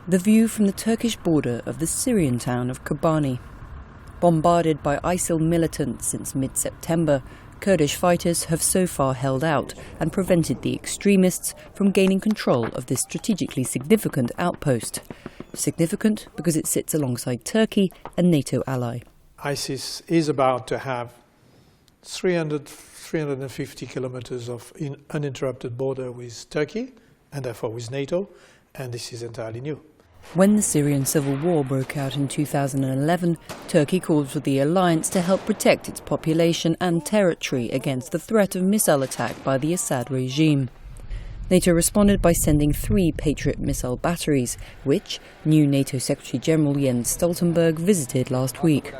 The view from the Turkish border of the Syrian town of Kobani. Bombarded by ISIL militants since mid-September, Kurdish fighters have so far held out and prevented the extremists from gaining control of this strategically significant outpost. Significant because it sits alongside Turkey, a NATO ally. ISIS is about to have 350 kilometers of uninterrupted border with Turkey, and therefore with NATO, and this is entirely new. When the Syrian civil war broke out in 2011, Turkey called for the alliance to help protect its population and territory against the threat of missile attack by the Assad regime. NATO responded by sending 3 Patriot missile batteries, which new NATO Secretary-General Jens Stoltenberg visited last week.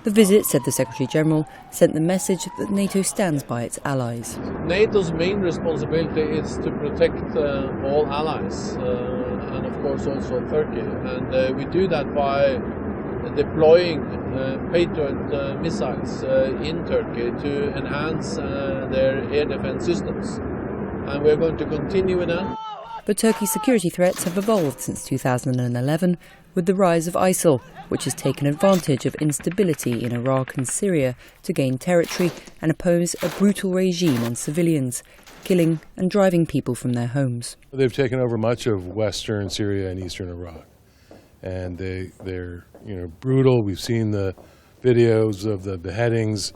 The visit, said the Secretary-General, sent the message that NATO stands by its allies. NATO's main responsibility is to protect all allies, and of course also Turkey. And we do that by deploying Patriot missiles in Turkey to enhance their air defense systems. And we're going to continue with that. But Turkey's security threats have evolved since 2011 with the rise of ISIL, which has taken advantage of instability in Iraq and Syria to gain territory and oppose a brutal regime on civilians, killing and driving people from their homes. They've taken over much of western Syria and eastern Iraq, and they're brutal. We've seen the videos of the beheadings,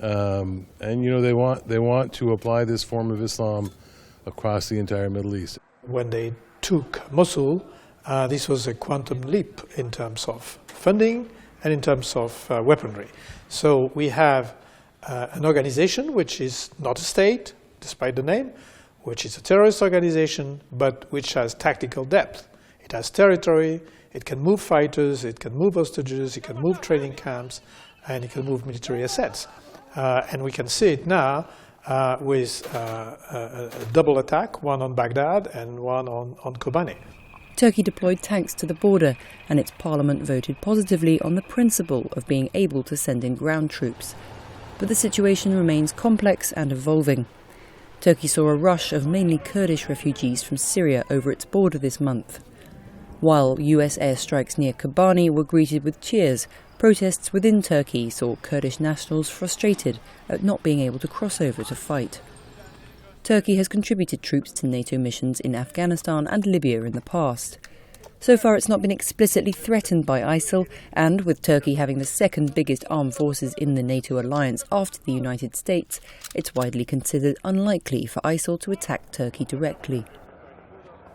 and they want to apply this form of Islam across the entire Middle East. When they took Mosul, this was a quantum leap in terms of funding and in terms of weaponry. So we have an organization which is not a state, despite the name, which is a terrorist organization, but which has tactical depth. It has territory, it can move fighters, it can move hostages, it can move training camps, and it can move military assets. And we can see it now with a double attack, one on Baghdad and one on Kobani. Turkey deployed tanks to the border, and its parliament voted positively on the principle of being able to send in ground troops. But the situation remains complex and evolving. Turkey saw a rush of mainly Kurdish refugees from Syria over its border this month. While US airstrikes near Kobani were greeted with cheers, protests within Turkey saw Kurdish nationals frustrated at not being able to cross over to fight. Turkey has contributed troops to NATO missions in Afghanistan and Libya in the past. So far it's not been explicitly threatened by ISIL, and with Turkey having the second biggest armed forces in the NATO alliance after the United States, it's widely considered unlikely for ISIL to attack Turkey directly.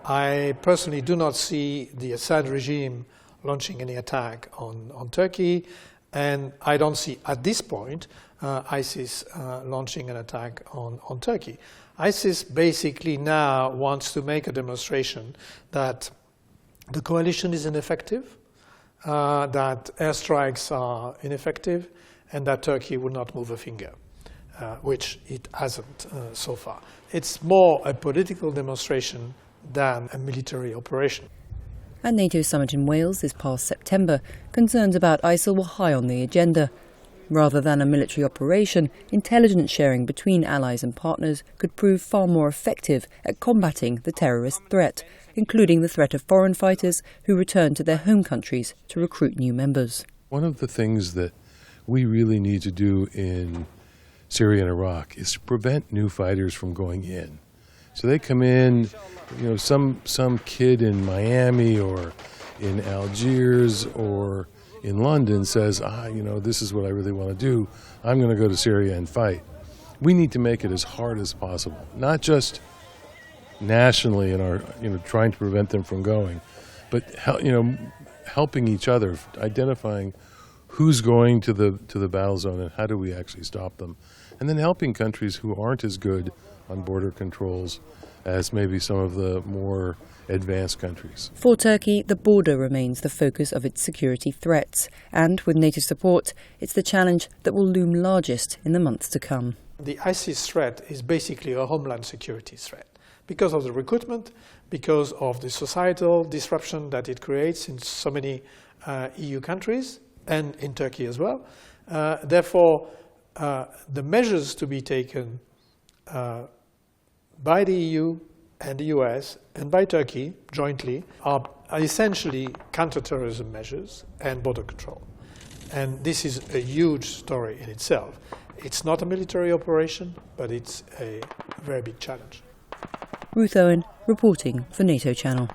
I personally do not see the Assad regime launching any attack on Turkey, and I don't see at this point ISIS launching an attack on Turkey. ISIS basically now wants to make a demonstration that the coalition is ineffective, that airstrikes are ineffective, and that Turkey will not move a finger, which it hasn't so far. It's more a political demonstration than a military operation. At NATO summit in Wales this past September, concerns about ISIL were high on the agenda. Rather than a military operation, intelligence sharing between allies and partners could prove far more effective at combating the terrorist threat, including the threat of foreign fighters who return to their home countries to recruit new members. One of the things that we really need to do in Syria and Iraq is to prevent new fighters from going in. So they come in, some kid in Miami or in Algiers or in London says, this is what I really want to do. I'm going to go to Syria and fight. We need to make it as hard as possible, not just nationally in our, trying to prevent them from going, but helping each other, identifying who's going to the battle zone and how do we actually stop them, and then helping countries who aren't as good on border controls as maybe some of the more advanced countries. For Turkey, the border remains the focus of its security threats, and with NATO support, it's the challenge that will loom largest in the months to come. The ISIS threat is basically a homeland security threat because of the recruitment, because of the societal disruption that it creates in so many EU countries and in Turkey as well. Therefore, the measures to be taken by the EU and the US and by Turkey jointly are essentially counterterrorism measures and border control. And this is a huge story in itself. It's not a military operation, but it's a very big challenge. Ruth Owen, reporting for NATO Channel.